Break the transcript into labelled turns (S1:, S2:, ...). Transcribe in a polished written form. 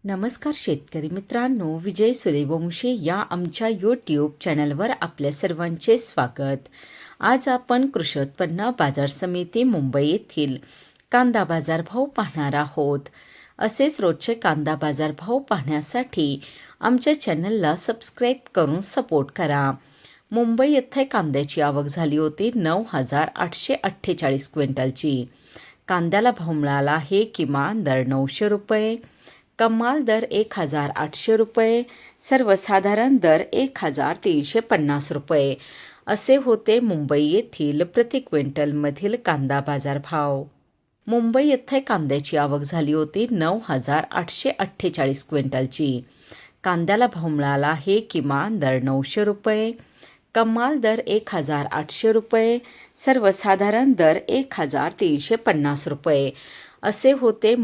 S1: नमस्कार शेतकरी मित्रांनो, विजय सूर्यवंशी या आमच्या यूट्यूब चॅनलवर आपल्या सर्वांचे स्वागत. आज आपण कृषी उत्पन्न बाजार समिती मुंबई येथील कांदा बाजारभाव पाहणार आहोत. असेच रोजचे कांदा बाजारभाव पाहण्यासाठी आमच्या चॅनलला सबस्क्राईब करून सपोर्ट करा. मुंबई येथे कांद्याची आवक झाली होती 9,848 क्विंटलची. कांद्याला भाव मिळाला आहे किमान दर 900 रुपये, कमाल दर 1,800 रुपये, सर्वसाधारण दर 1,350 रुपये असे होते मुंबई येथील प्रति क्विंटलमधील कांदा बाजारभाव. मुंबई येथे कांद्याची आवक झाली होती 9,848 क्विंटलची. कांद्याला भाव मिळाला आहे किमान दर 900 रुपये, कमाल दर 1,800 रुपये, सर्वसाधारण दर 1,350 रुपये असे होते